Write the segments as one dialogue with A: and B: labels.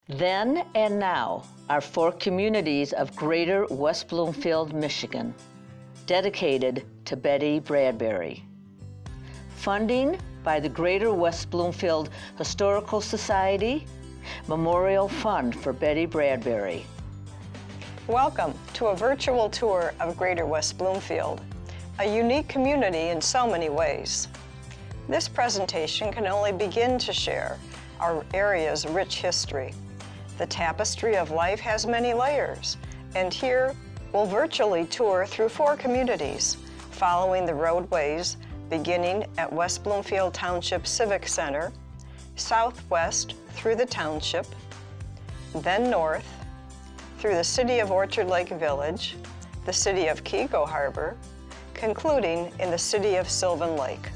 A: Then and now are 4 communities of Greater West Bloomfield, Michigan, dedicated to Betty Bradbury. Funding by the Greater West Bloomfield Historical Society, Memorial Fund for Betty Bradbury.
B: Welcome to a virtual tour of Greater West Bloomfield, a unique community in so many ways. This presentation can only begin to share our area's rich history. The tapestry of life has many layers, and here we'll virtually tour through 4 communities, following the roadways beginning at West Bloomfield Township Civic Center, southwest through the Township, then north through the City of Orchard Lake Village, the City of Keego Harbor, concluding in the City of Sylvan Lake.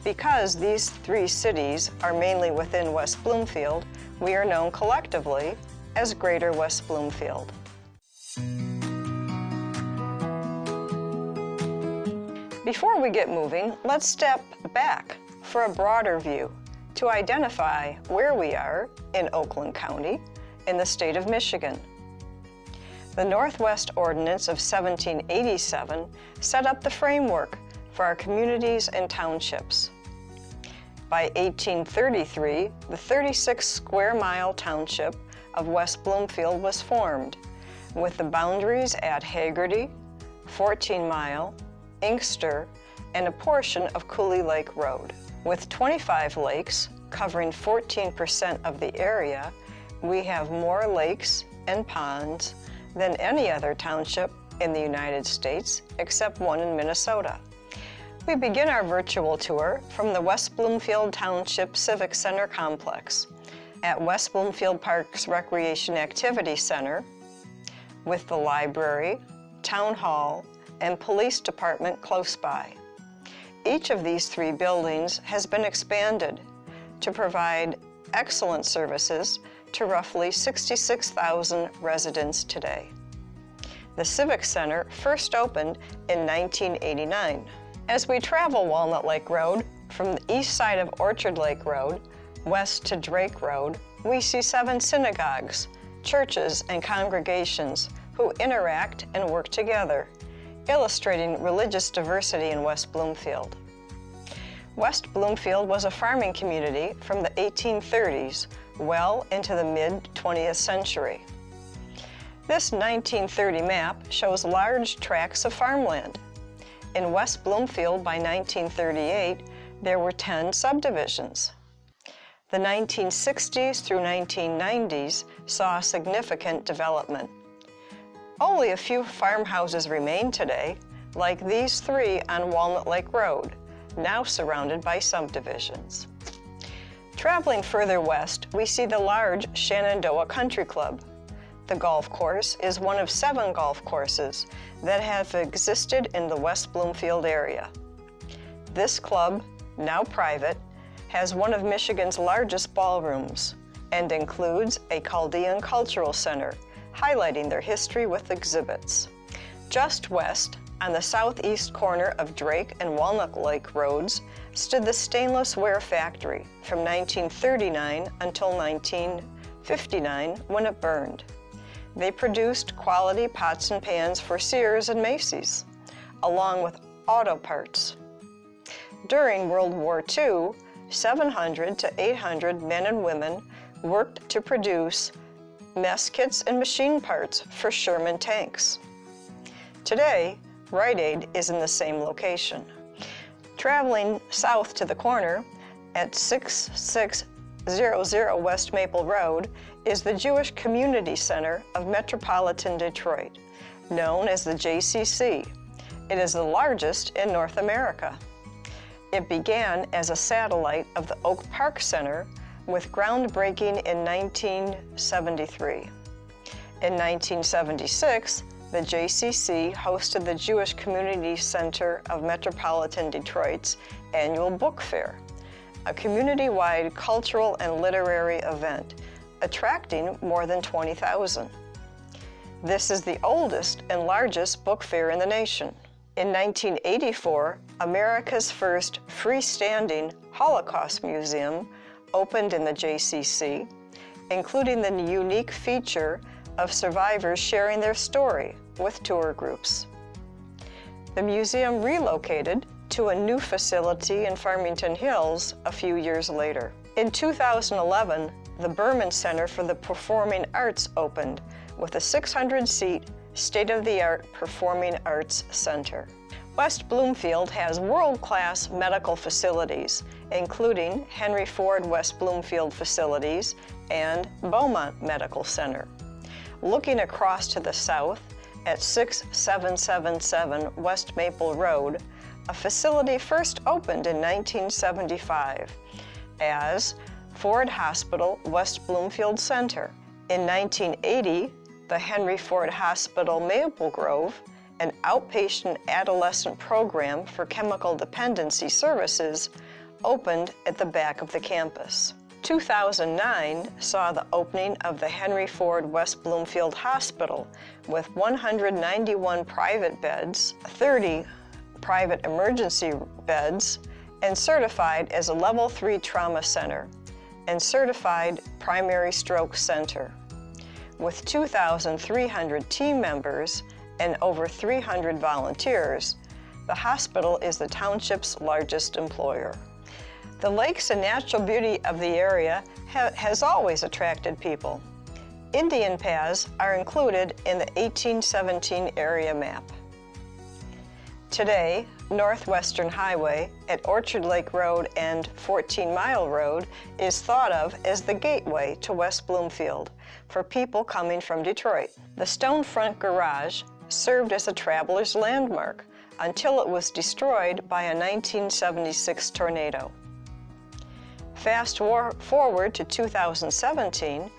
B: Because these 3 cities are mainly within West Bloomfield, we are known collectively as Greater West Bloomfield. Before we get moving, let's step back for a broader view to identify where we are in Oakland County in the state of Michigan. The Northwest Ordinance of 1787 set up the framework for our communities and townships. By 1833, the 36-square-mile township of West Bloomfield was formed, with the boundaries at Hagerty, 14 Mile, Inkster, and a portion of Coulee Lake Road. With 25 lakes covering 14% of the area, we have more lakes and ponds than any other township in the United States, except one in Minnesota. We begin our virtual tour from the West Bloomfield Township Civic Center complex at West Bloomfield Park's Recreation Activity Center, with the library, town hall, and police department close by. Each of these 3 buildings has been expanded to provide excellent services to roughly 66,000 residents today. The Civic Center first opened in 1989. As we travel Walnut Lake Road from the east side of Orchard Lake Road west to Drake Road, we see 7 synagogues, churches, and congregations who interact and work together, illustrating religious diversity in West Bloomfield. West Bloomfield was a farming community from the 1830s well into the mid-20th century. This 1930 map shows large tracts of farmland. In West Bloomfield by 1938, there were 10 subdivisions. The 1960s through 1990s saw significant development. Only a few farmhouses remain today, like these 3 on Walnut Lake Road, now surrounded by subdivisions. Traveling further west, we see the large Shenandoah Country Club. The golf course is one of 7 golf courses that have existed in the West Bloomfield area. This club, now private, has one of Michigan's largest ballrooms and includes a Chaldean Cultural Center, highlighting their history with exhibits. Just west, on the southeast corner of Drake and Walnut Lake Roads, stood the Stainless Ware Factory from 1939 until 1959, when it burned. They produced quality pots and pans for Sears and Macy's, along with auto parts. During World War II, 700 to 800 men and women worked to produce mess kits and machine parts for Sherman tanks. Today, Rite Aid is in the same location. Traveling south to the corner at 6600 West Maple Road is the Jewish Community Center of Metropolitan Detroit, known as the JCC. It is the largest in North America. It began as a satellite of the Oak Park Center with groundbreaking in 1973. In 1976, the JCC hosted the Jewish Community Center of Metropolitan Detroit's annual book fair, a community-wide cultural and literary event attracting more than 20,000. This is the oldest and largest book fair in the nation. In 1984, America's first freestanding Holocaust Museum opened in the JCC, including the unique feature of survivors sharing their story with tour groups. The museum relocated to a new facility in Farmington Hills a few years later. In 2011, the Berman Center for the Performing Arts opened with a 600-seat, state-of-the-art performing arts center. West Bloomfield has world-class medical facilities, including Henry Ford West Bloomfield facilities and Beaumont Medical Center. Looking across to the south at 6777 West Maple Road, a facility first opened in 1975 as Ford Hospital West Bloomfield Center. In 1980, the Henry Ford Hospital Maple Grove, an outpatient adolescent program for chemical dependency services, opened at the back of the campus. 2009 saw the opening of the Henry Ford West Bloomfield Hospital with 191 private beds, 30 private emergency beds, and certified as a Level 3 trauma center and certified primary stroke center. With 2,300 team members and over 300 volunteers, the hospital is the township's largest employer. The lakes and natural beauty of the area has always attracted people. Indian paths are included in the 1817 area map. Today, Northwestern Highway at Orchard Lake Road and 14 Mile Road is thought of as the gateway to West Bloomfield for people coming from Detroit. The stone front garage served as a traveler's landmark until it was destroyed by a 1976 tornado. Fast forward to 2017,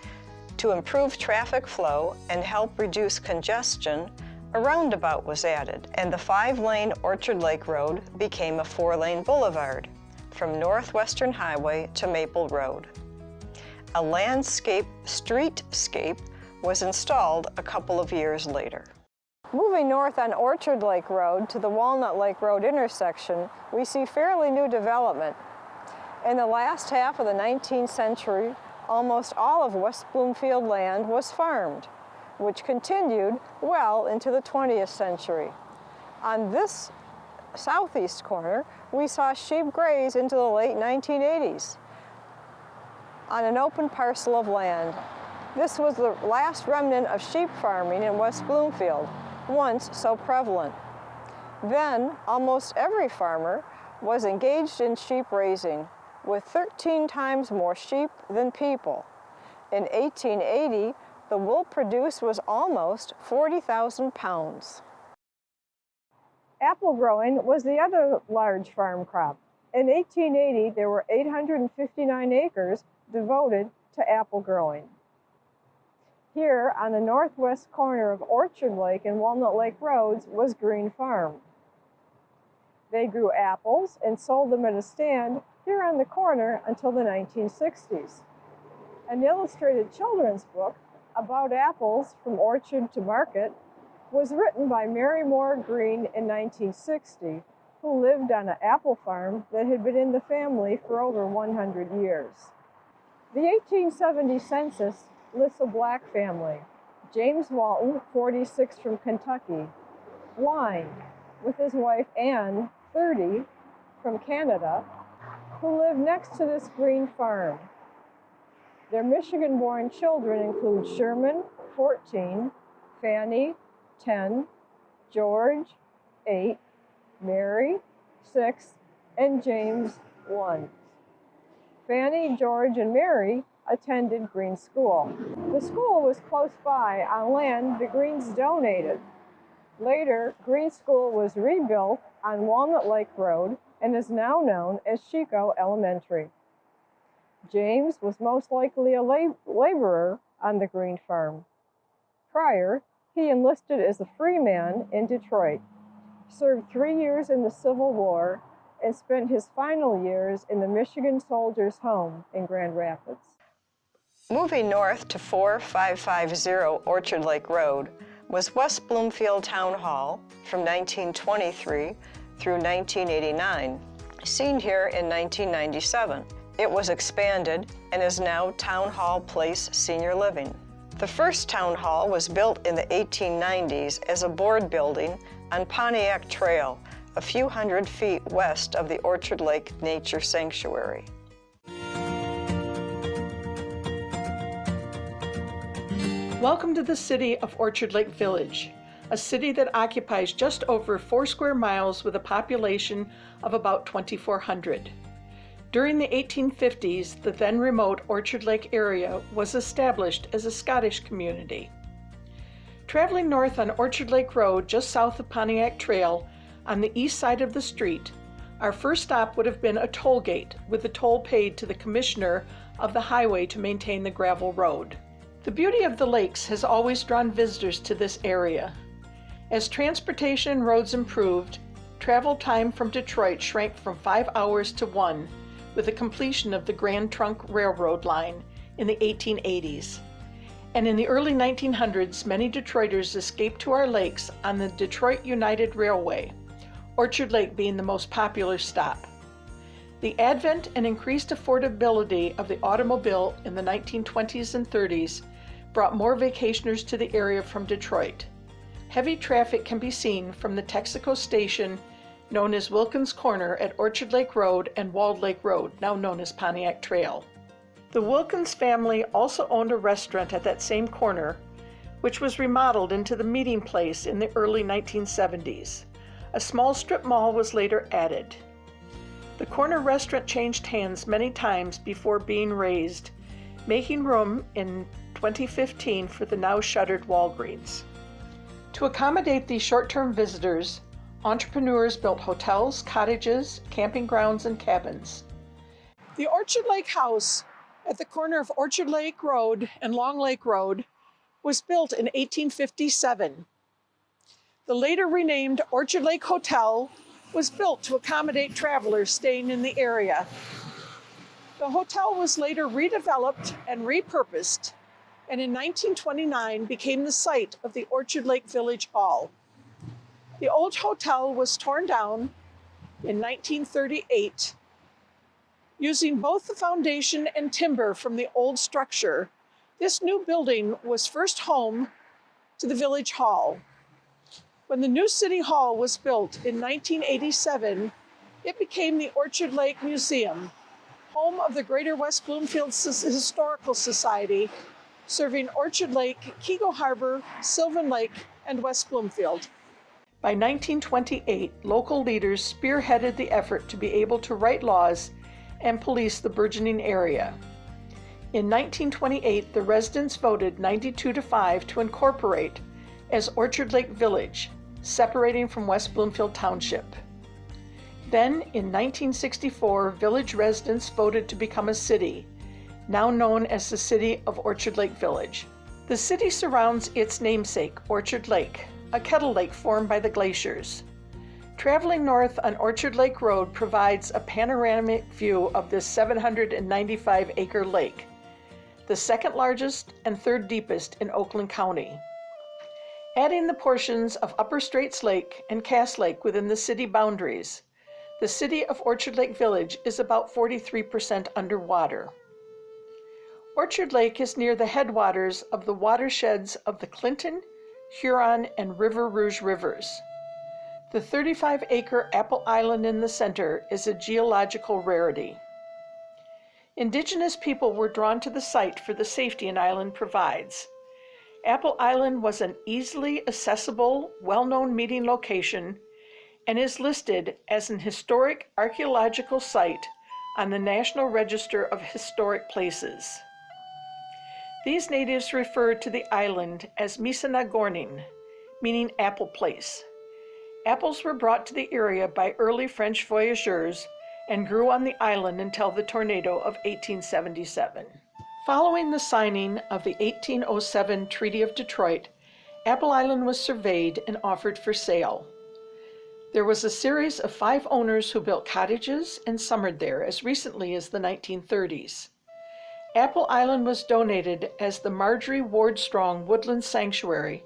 B: to improve traffic flow and help reduce congestion, a roundabout was added, and the 5-lane Orchard Lake Road became a 4-lane boulevard from Northwestern Highway to Maple Road. A landscape streetscape was installed a couple of years later. Moving north on Orchard Lake Road to the Walnut Lake Road intersection, we see fairly new development. In the last half of the 19th century, almost all of West Bloomfield land was farmed, which continued well into the 20th century. On this southeast corner, we saw sheep graze into the late 1980s on an open parcel of land. This was the last remnant of sheep farming in West Bloomfield, once so prevalent. Then, almost every farmer was engaged in sheep raising, with 13 times more sheep than people. In 1880, the wool produced was almost 40,000 pounds. Apple growing was the other large farm crop. In 1880, there were 859 acres devoted to apple growing. Here, on the northwest corner of Orchard Lake and Walnut Lake Roads, was Green Farm. They grew apples and sold them at a stand here on the corner until the 1960s. An illustrated children's book about apples from orchard to market was written by Mary Moore Green in 1960, who lived on an apple farm that had been in the family for over 100 years. The 1870 census lists a black family: James Walton, 46, from Kentucky; Blind, with his wife Ann, 30, from Canada, who lived next to this green farm. Their Michigan-born children include Sherman, 14, Fanny, 10, George, 8, Mary, 6, and James, 1. Fanny, George, and Mary attended Green School. The school was close by on land the Greens donated. Later, Green School was rebuilt on Walnut Lake Road and is now known as Chico Elementary. James was most likely a laborer on the Green farm. Prior, he enlisted as a free man in Detroit, served 3 years in the Civil War, and spent his final years in the Michigan Soldiers' Home in Grand Rapids. Moving north to 4550 Orchard Lake Road was West Bloomfield Town Hall from 1923 through 1989, seen here in 1997. It was expanded and is now Town Hall Place Senior Living. The first town hall was built in the 1890s as a board building on Pontiac Trail, a few hundred feet west of the Orchard Lake Nature Sanctuary.
C: Welcome to the city of Orchard Lake Village, a city that occupies just over 4 square miles with a population of about 2,400. During the 1850s, the then remote Orchard Lake area was established as a Scottish community. Traveling north on Orchard Lake Road just south of Pontiac Trail on the east side of the street, our first stop would have been a toll gate with the toll paid to the commissioner of the highway to maintain the gravel road. The beauty of the lakes has always drawn visitors to this area. As transportation and roads improved, travel time from Detroit shrank from 5 hours to 1 with the completion of the Grand Trunk Railroad line in the 1880s. And in the early 1900s, many Detroiters escaped to our lakes on the Detroit United Railway, Orchard Lake being the most popular stop. The advent and increased affordability of the automobile in the 1920s and 30s brought more vacationers to the area from Detroit. Heavy traffic can be seen from the Texaco station known as Wilkins Corner at Orchard Lake Road and Walled Lake Road, now known as Pontiac Trail. The Wilkins family also owned a restaurant at that same corner, which was remodeled into the meeting place in the early 1970s. A small strip mall was later added. The corner restaurant changed hands many times before being razed, making room in 2015 for the now shuttered Walgreens. To accommodate these short-term visitors, entrepreneurs built hotels, cottages, camping grounds, and cabins. The Orchard Lake House at the corner of Orchard Lake Road and Long Lake Road was built in 1857. The later renamed Orchard Lake Hotel was built to accommodate travelers staying in the area. The hotel was later redeveloped and repurposed, and in 1929 became the site of the Orchard Lake Village Hall. The old hotel was torn down in 1938. Using both the foundation and timber from the old structure, this new building was first home to the Village Hall. When the new City Hall was built in 1987, it became the Orchard Lake Museum, home of the Greater West Bloomfield Historical Society, serving Orchard Lake, Kego Harbor, Sylvan Lake, and West Bloomfield. By 1928, local leaders spearheaded the effort to be able to write laws and police the burgeoning area. In 1928, the residents voted 92-5 to incorporate as Orchard Lake Village, separating from West Bloomfield Township. Then, in 1964, village residents voted to become a city, now known as the City of Orchard Lake Village. The city surrounds its namesake, Orchard Lake, a kettle lake formed by the glaciers. Traveling north on Orchard Lake Road provides a panoramic view of this 795-acre lake, the second largest and third deepest in Oakland County. Adding the portions of Upper Straits Lake and Cass Lake within the city boundaries, the city of Orchard Lake Village is about 43% underwater. Orchard Lake is near the headwaters of the watersheds of the Clinton, Huron, and River Rouge rivers. The 35-acre Apple Island in the center is a geological rarity. Indigenous people were drawn to the site for the safety an island provides. Apple Island was an easily accessible, well-known meeting location and is listed as an historic archaeological site on the National Register of Historic Places. These natives referred to the island as Misanagorning, meaning apple place. Apples were brought to the area by early French voyageurs and grew on the island until the tornado of 1877. Following the signing of the 1807 Treaty of Detroit, Apple Island was surveyed and offered for sale. There was a series of 5 owners who built cottages and summered there as recently as the 1930s. Apple Island was donated as the Marjorie Ward Strong Woodland Sanctuary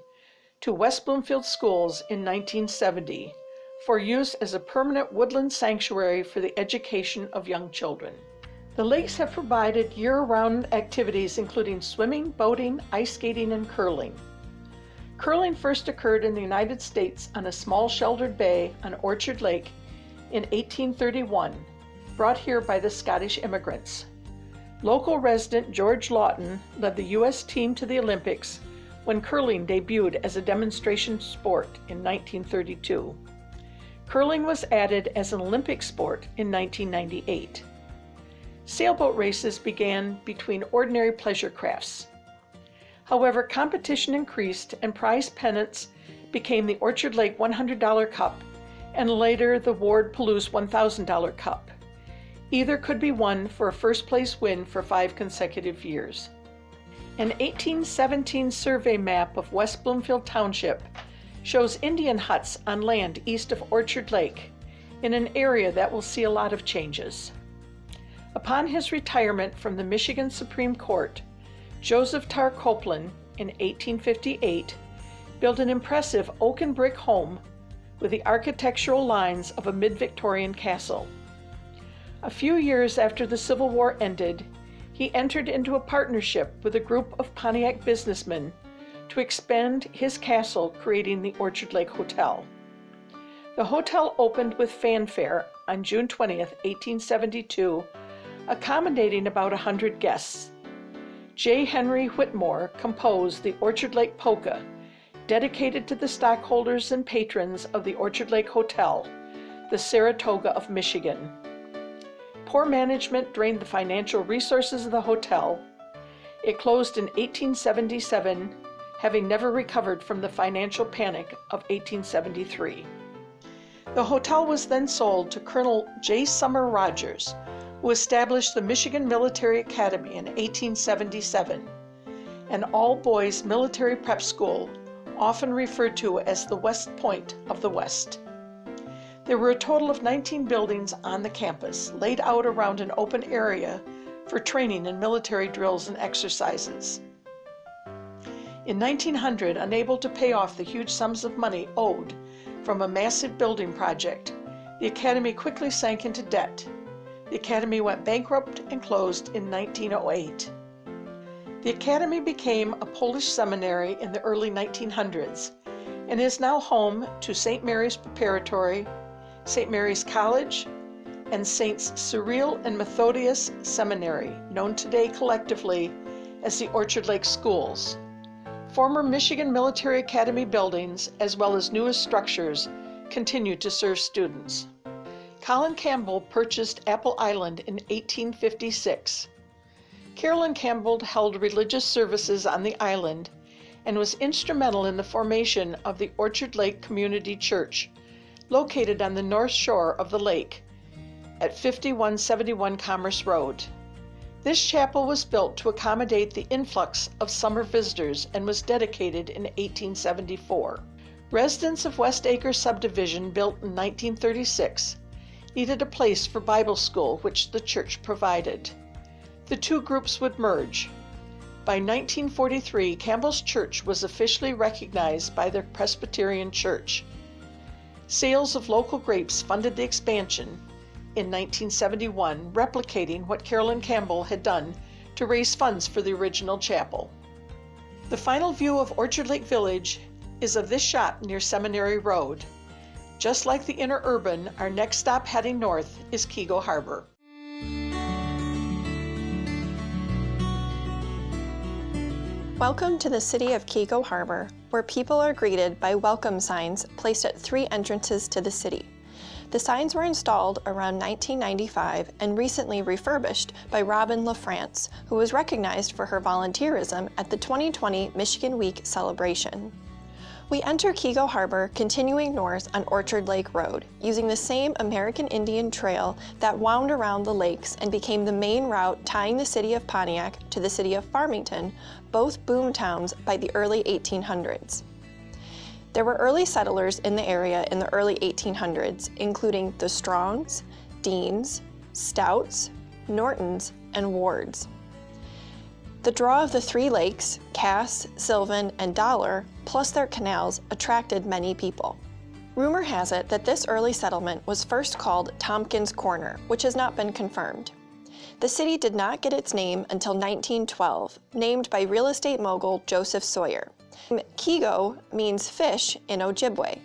C: to West Bloomfield Schools in 1970 for use as a permanent woodland sanctuary for the education of young children. The lakes have provided year-round activities including swimming, boating, ice skating, and curling. Curling first occurred in the United States on a small sheltered bay on Orchard Lake in 1831, brought here by the Scottish immigrants. Local resident George Lawton led the U.S. team to the Olympics when curling debuted as a demonstration sport in 1932. Curling was added as an Olympic sport in 1998. Sailboat races began between ordinary pleasure crafts. However, competition increased and prize pennants became the Orchard Lake $100 Cup and later the Ward Palouse $1,000 Cup. Either could be won for a first-place win for 5 consecutive years. An 1817 survey map of West Bloomfield Township shows Indian huts on land east of Orchard Lake in an area that will see a lot of changes. Upon his retirement from the Michigan Supreme Court, Joseph Tarr Copeland, in 1858, built an impressive oak and brick home with the architectural lines of a mid-Victorian castle. A few years after the Civil War ended, he entered into a partnership with a group of Pontiac businessmen to expand his castle, creating the Orchard Lake Hotel. The hotel opened with fanfare on June 20th, 1872, accommodating about 100 guests. J. Henry Whitmore composed the Orchard Lake Polka, dedicated to the stockholders and patrons of the Orchard Lake Hotel, the Saratoga of Michigan. Poor management drained the financial resources of the hotel. It closed in 1877, having never recovered from the financial panic of 1873. The hotel was then sold to Colonel J. Summer Rogers, who established the Michigan Military Academy in 1877, an all-boys military prep school often referred to as the West Point of the West. There were a total of 19 buildings on the campus, laid out around an open area for training in military drills and exercises. In 1900, unable to pay off the huge sums of money owed from a massive building project, the academy quickly sank into debt. The academy went bankrupt and closed in 1908. The academy became a Polish seminary in the early 1900s and is now home to St. Mary's Preparatory, St. Mary's College, and Saints Cyril and Methodius Seminary, known today collectively as the Orchard Lake Schools. Former Michigan Military Academy buildings, as well as newest structures, continue to serve students. Colin Campbell purchased Apple Island in 1856. Carolyn Campbell held religious services on the island and was instrumental in the formation of the Orchard Lake Community Church, located on the north shore of the lake at 5171 Commerce Road. This chapel was built to accommodate the influx of summer visitors and was dedicated in 1874. Residents of West Acre subdivision, built in 1936, needed a place for Bible school, which the church provided. The two groups would merge. By 1943, Campbell's Church was officially recognized by the Presbyterian Church. Sales of local grapes funded the expansion in 1971, replicating what Carolyn Campbell had done to raise funds for the original chapel. The final view of Orchard Lake Village is of this shot near Seminary Road. Just like the inner urban, our next stop heading north is Kego Harbor.
D: Welcome to the City of Keego Harbor, where people are greeted by welcome signs placed at 3 entrances to the city. The signs were installed around 1995 and recently refurbished by Robin LaFrance, who was recognized for her volunteerism at the 2020 Michigan Week celebration. We enter Kego Harbor continuing north on Orchard Lake Road, using the same American Indian trail that wound around the lakes and became the main route tying the city of Pontiac to the city of Farmington, both boom towns by the early 1800s. There were early settlers in the area in the early 1800s, including the Strongs, Deans, Stouts, Nortons, and Wards. The draw of the 3 lakes, Cass, Sylvan, and Dollar, plus their canals, attracted many people. Rumor has it that this early settlement was first called Tompkins Corner, which has not been confirmed. The city did not get its name until 1912, named by real estate mogul Joseph Sawyer. Kego means fish in Ojibwe.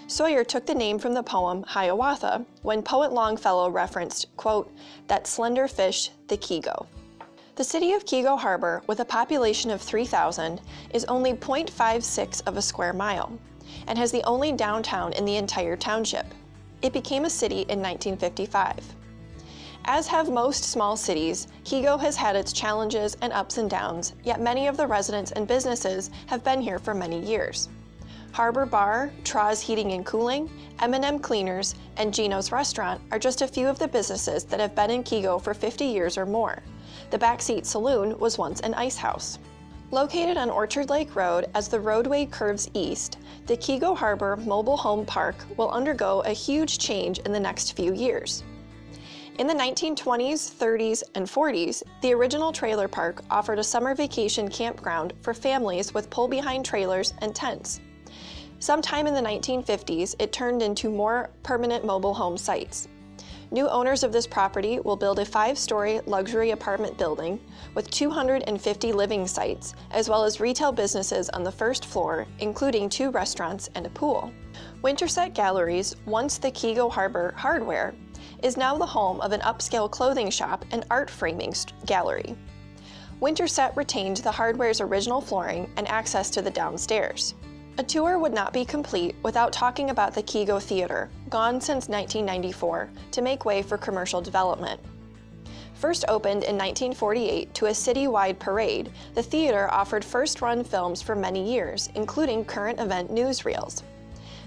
D: Sawyer took the name from the poem Hiawatha when poet Longfellow referenced, quote, "that slender fish, the Kego." The city of Kego Harbor, with a population of 3,000, is only 0.56 of a square mile and has the only downtown in the entire township. It became a city in 1955. As have most small cities, Kego has had its challenges and ups and downs, yet many of the residents and businesses have been here for many years. Harbor Bar, Tra's Heating and Cooling, M&M Cleaners, and Gino's Restaurant are just a few of the businesses that have been in Kego for 50 years or more. The Backseat Saloon was once an ice house. Located on Orchard Lake Road as the roadway curves east, the Kego Harbor Mobile Home Park will undergo a huge change in the next few years. In the 1920s, 30s, and 40s, the original trailer park offered a summer vacation campground for families with pull-behind trailers and tents. Sometime in the 1950s, it turned into more permanent mobile home sites. New owners of this property will build a 5-story luxury apartment building with 250 living sites, as well as retail businesses on the first floor, including 2 restaurants and a pool. Winterset Galleries, once the Kego Harbor Hardware, is now the home of an upscale clothing shop and art framing gallery. Winterset retained the Hardware's original flooring and access to the downstairs. A tour would not be complete without talking about the Kego Theater, gone since 1994, to make way for commercial development. First opened in 1948 to a citywide parade, the theater offered first-run films for many years, including current event newsreels.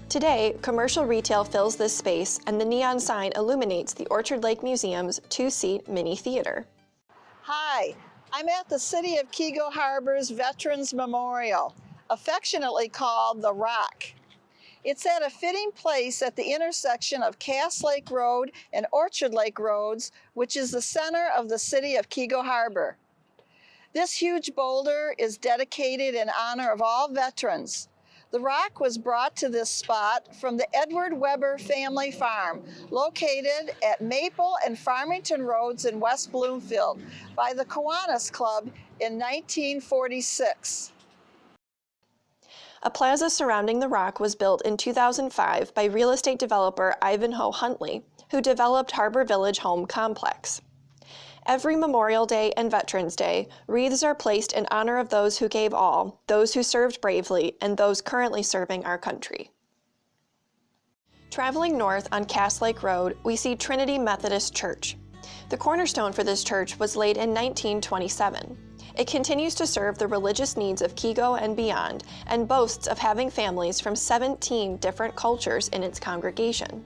D: Today, commercial retail fills this space, and the neon sign illuminates the Orchard Lake Museum's 2-seat mini theater.
E: Hi, I'm at the City of Keego Harbor's Veterans Memorial, affectionately called The Rock. It's at a fitting place at the intersection of Cass Lake Road and Orchard Lake Roads, which is the center of the City of Keego Harbor. This huge boulder is dedicated in honor of all veterans. The rock was brought to this spot from the Edward Weber family farm, located at Maple and Farmington Roads in West Bloomfield, by the Kiwanis Club in 1946.
D: A plaza surrounding the rock was built in 2005 by real estate developer Ivanhoe Huntley, who developed Harbor Village Home Complex. Every Memorial Day and Veterans Day, wreaths are placed in honor of those who gave all, those who served bravely, and those currently serving our country. Traveling north on Cass Lake Road, we see Trinity Methodist Church. The cornerstone for this church was laid in 1927. It continues to serve the religious needs of Kego and beyond, and boasts of having families from 17 different cultures in its congregation.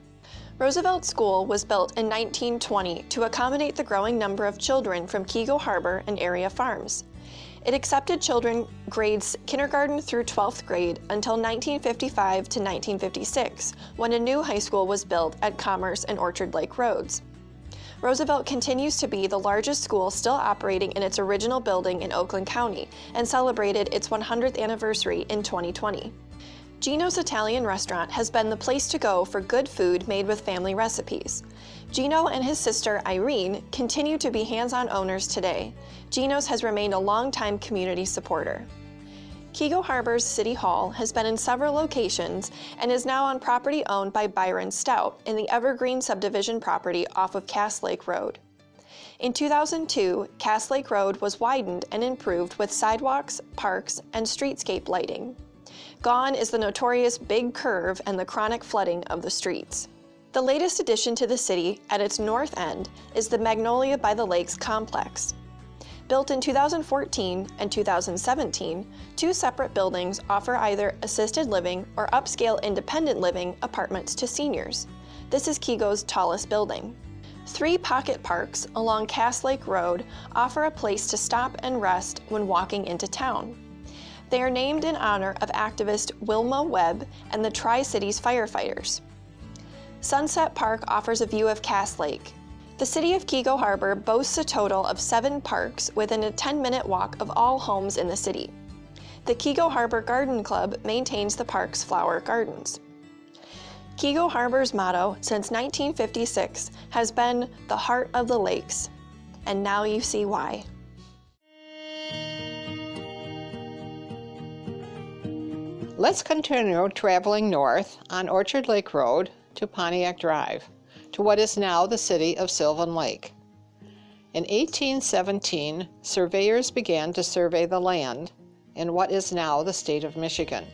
D: Roosevelt School was built in 1920 to accommodate the growing number of children from Kego Harbor and area farms. It accepted children grades kindergarten through 12th grade until 1955 to 1956, when a new high school was built at Commerce and Orchard Lake Roads. Roosevelt continues to be the largest school still operating in its original building in Oakland County and celebrated its 100th anniversary in 2020. Gino's Italian Restaurant has been the place to go for good food made with family recipes. Gino and his sister Irene continue to be hands-on owners today. Gino's has remained a longtime community supporter. Kego Harbor's City Hall has been in several locations and is now on property owned by Byron Stout in the Evergreen subdivision property off of Cass Lake Road. In 2002, Cass Lake Road was widened and improved with sidewalks, parks, and streetscape lighting. Gone is the notorious big curve and the chronic flooding of the streets. The latest addition to the city, at its north end, is the Magnolia by the Lakes complex. Built in 2014 and 2017, 2 separate buildings offer either assisted living or upscale independent living apartments to seniors. This is Kego's tallest building. 3 pocket parks along Cass Lake Road offer a place to stop and rest when walking into town. They are named in honor of activist Wilma Webb and the Tri-Cities firefighters. Sunset Park offers a view of Cass Lake. The City of Keego Harbor boasts a total of 7 parks within a 10-minute walk of all homes in the city. The Kego Harbor Garden Club maintains the park's flower gardens. Kego Harbor's motto since 1956 has been the heart of the lakes. and now you see why.
F: Let's continue traveling north on Orchard Lake Road to Pontiac Drive, to what is now the City of Sylvan Lake. In 1817, surveyors began to survey the land in what is now the state of Michigan.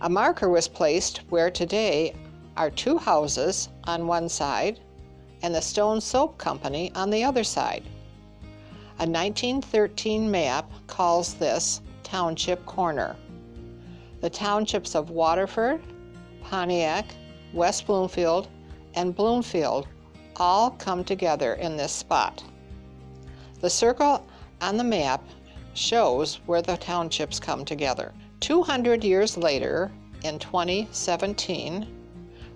F: A marker was placed where today are two houses on one side and the Stone Soap Company on the other side. A 1913 map calls this Township Corner. The townships of Waterford, Pontiac, West Bloomfield, and Bloomfield all come together in this spot. The circle on the map shows where the townships come together. 200 years later, in 2017,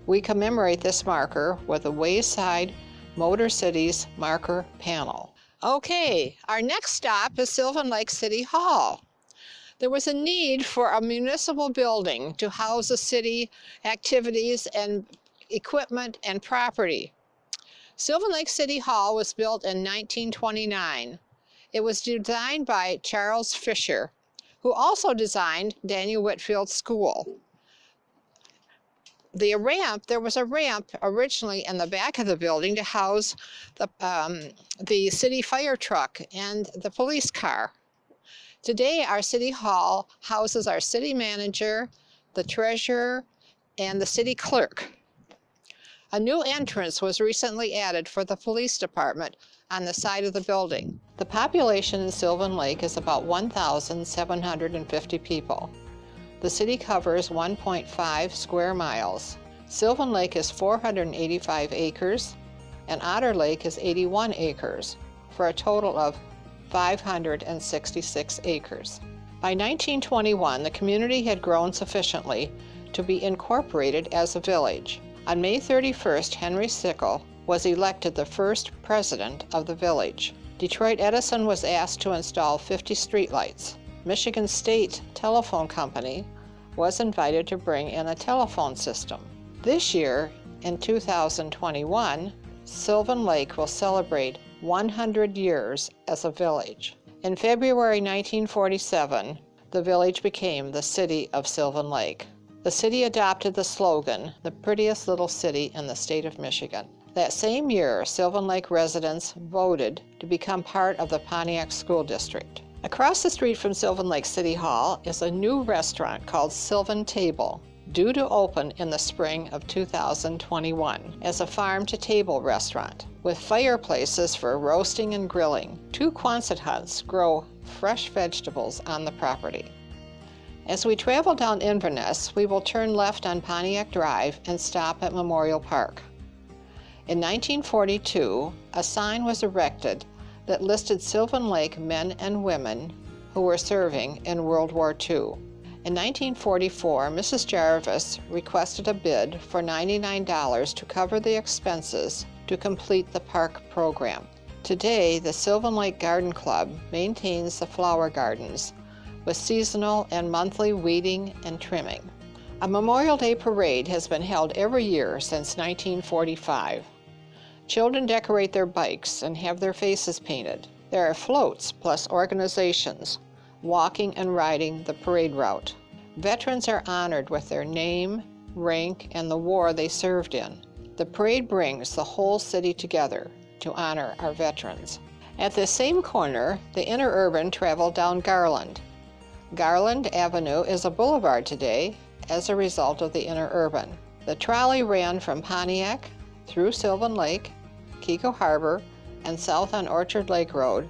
F: we commemorate this marker with a Wayside Motor Cities marker panel. Okay, our next stop is Sylvan Lake City Hall. There was a need for a municipal building to house the city activities and equipment and property. Sylvan Lake City Hall was built in 1929. It was designed by Charles Fisher, who also designed Daniel Whitfield School. There was a ramp originally in the back of the building to house the city fire truck and the police car. Today, our City Hall houses our city manager, the treasurer, and the city clerk. A new entrance was recently added for the police department on the side of the building. The population in Sylvan Lake is about 1,750 people. The city covers 1.5 square miles. Sylvan Lake is 485 acres, and Otter Lake is 81 acres, for a total of 566 acres. By 1921, the community had grown sufficiently to be incorporated as a village. On May 31st, Henry Sickle was elected the first president of the village. Detroit Edison was asked to install 50 streetlights. Michigan State Telephone Company was invited to bring in a telephone system. This year, in 2021, Sylvan Lake will celebrate 100 years as a village. In February 1947, the village became the City of Sylvan Lake. The city adopted the slogan, "The prettiest little city in the state of Michigan." That same year, Sylvan Lake residents voted to become part of the Pontiac School District. Across the street from Sylvan Lake City Hall is a new restaurant called Sylvan Table, due to open in the spring of 2021 as a farm-to-table restaurant, with fireplaces for roasting and grilling. 2 Quonset huts grow fresh vegetables on the property. As we travel down Inverness, we will turn left on Pontiac Drive and stop at Memorial Park. In 1942, a sign was erected that listed Sylvan Lake men and women who were serving in World War II. In 1944, Mrs. Jarvis requested a bid for $99 to cover the expenses to complete the park program. Today, the Sylvan Lake Garden Club maintains the flower gardens with seasonal and monthly weeding and trimming. A Memorial Day parade has been held every year since 1945. Children decorate their bikes and have their faces painted. There are floats plus organizations walking and riding the parade route. Veterans are honored with their name, rank, and the war they served in. The parade brings the whole city together to honor our veterans. At the same corner, the interurban traveled down Garland. Garland Avenue is a boulevard today as a result of the interurban. The trolley ran from Pontiac through Sylvan Lake, Kego Harbor, and south on Orchard Lake Road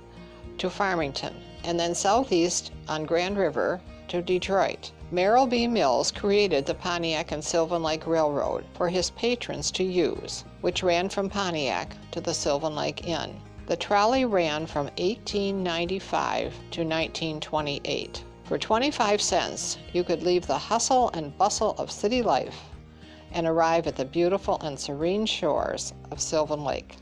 F: to Farmington, and then southeast on Grand River to Detroit. Merrill B. Mills created the Pontiac and Sylvan Lake Railroad for his patrons to use, which ran from Pontiac to the Sylvan Lake Inn. The trolley ran from 1895 to 1928. For 25 cents, you could leave the hustle and bustle of city life and arrive at the beautiful and serene shores of Sylvan Lake.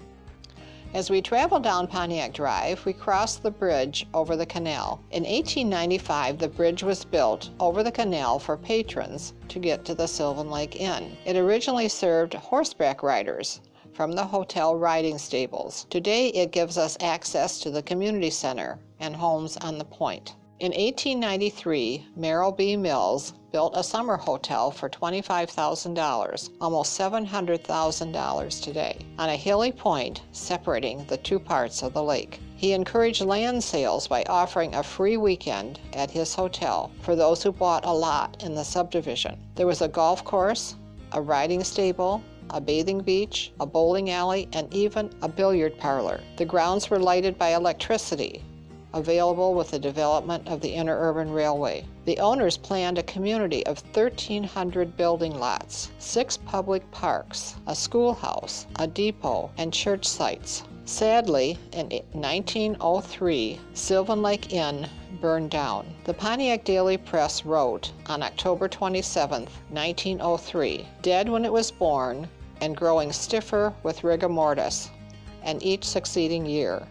F: As we travel down Pontiac Drive, we cross the bridge over the canal. In 1895, the bridge was built over the canal for patrons to get to the Sylvan Lake Inn. It originally served horseback riders, from the hotel riding stables. Today it gives us access to the community center and homes on the point. In 1893, Merrill B. Mills built a summer hotel for $25,000, almost $700,000 today, on a hilly point separating the two parts of the lake. He encouraged land sales by offering a free weekend at his hotel for those who bought a lot in the subdivision. There was a golf course, a riding stable, a bathing beach, a bowling alley, and even a billiard parlor. The grounds were lighted by electricity, available with the development of the interurban railway. The owners planned a community of 1,300 building lots, 6 public parks, a schoolhouse, a depot, and church sites. Sadly, in 1903, Sylvan Lake Inn burned down. The Pontiac Daily Press wrote on October 27, 1903, "Dead when it was born and growing stiffer with rigor mortis, and each succeeding year.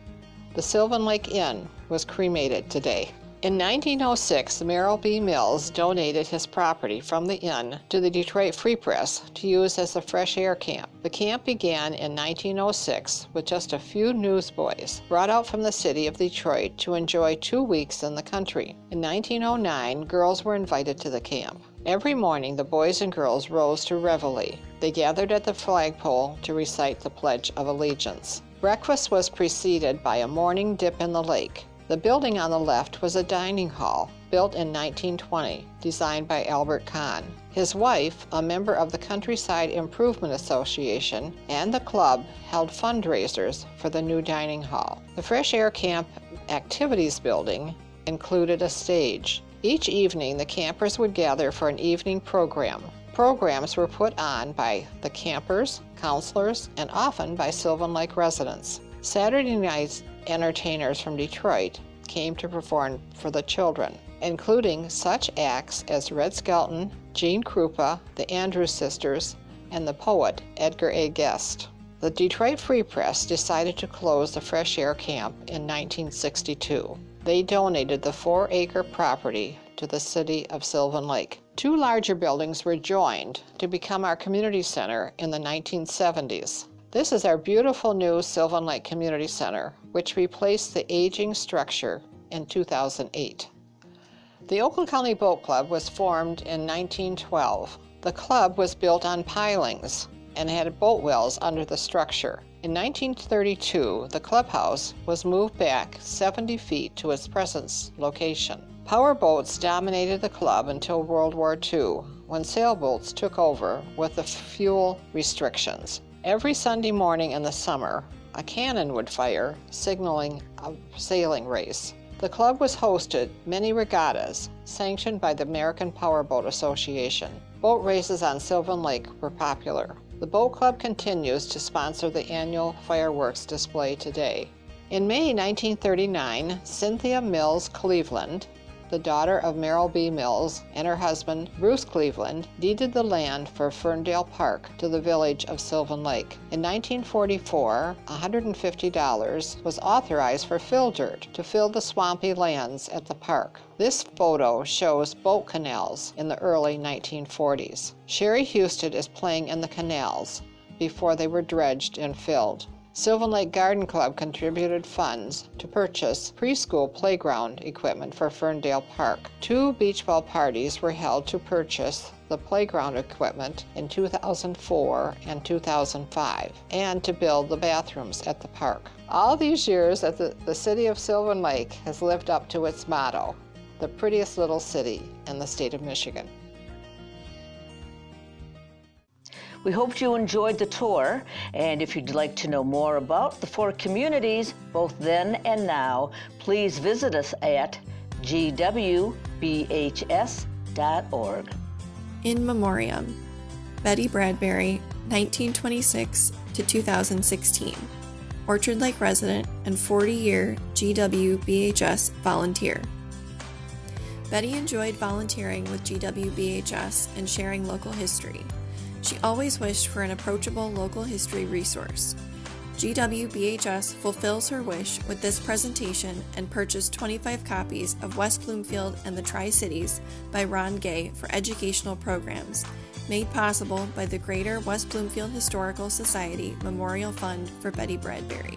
F: The Sylvan Lake Inn was cremated today." In 1906, Merrill B. Mills donated his property from the inn to the Detroit Free Press to use as a fresh air camp. The camp began in 1906 with just a few newsboys brought out from the city of Detroit to enjoy 2 weeks in the country. In 1909, girls were invited to the camp. Every morning, the boys and girls rose to reveille. They gathered at the flagpole to recite the Pledge of Allegiance. Breakfast was preceded by a morning dip in the lake. The building on the left was a dining hall, built in 1920, designed by Albert Kahn. His wife, a member of the Countryside Improvement Association, and the club held fundraisers for the new dining hall. The Fresh Air Camp Activities Building included a stage. Each evening, the campers would gather for an evening program. Programs were put on by the campers, counselors, and often by Sylvan Lake residents. Saturday nights, entertainers from Detroit came to perform for the children, including such acts as Red Skelton, Gene Krupa, the Andrews Sisters, and the poet Edgar A. Guest. The Detroit Free Press decided to close the Fresh Air Camp in 1962. They donated the 4-acre property to the city of Sylvan Lake. 2 larger buildings were joined to become our community center in the 1970s. This is our beautiful new Sylvan Lake Community Center, which replaced the aging structure in 2008. The Oakland County Boat Club was formed in 1912. The club was built on pilings and had boat wells under the structure. In 1932, the clubhouse was moved back 70 feet to its present location. Power boats dominated the club until World War II, when sailboats took over with the fuel restrictions. Every Sunday morning in the summer, a cannon would fire, signaling a sailing race. The club was hosted many regattas, sanctioned by the American Powerboat Association. Boat races on Sylvan Lake were popular. The boat club continues to sponsor the annual fireworks display today. In May 1939, Cynthia Mills Cleveland, the daughter of Merrill B. Mills, and her husband, Bruce Cleveland, deeded the land for Ferndale Park to the village of Sylvan Lake. In 1944, $150 was authorized for fill dirt to fill the swampy lands at the park. This photo shows boat canals in the early 1940s. Sherry Houston is playing in the canals before they were dredged and filled. Sylvan Lake Garden Club contributed funds to purchase preschool playground equipment for Ferndale Park. 2 beach ball parties were held to purchase the playground equipment in 2004 and 2005, and to build the bathrooms at the park. All these years, the city of Sylvan Lake has lived up to its motto, the prettiest little city in the state of Michigan.
A: We hope you enjoyed the tour, and if you'd like to know more about the 4 communities, both then and now, please visit us at GWBHS.org.
D: In Memoriam, Betty Bradbury, 1926 to 2016, Orchard Lake resident and 40-year GWBHS volunteer. Betty enjoyed volunteering with GWBHS and sharing local history. She always wished for an approachable local history resource. GWBHS fulfills her wish with this presentation and purchased 25 copies of West Bloomfield and the Tri-Cities by Ron Gay for educational programs, made possible by the Greater West Bloomfield Historical Society Memorial Fund for Betty Bradbury.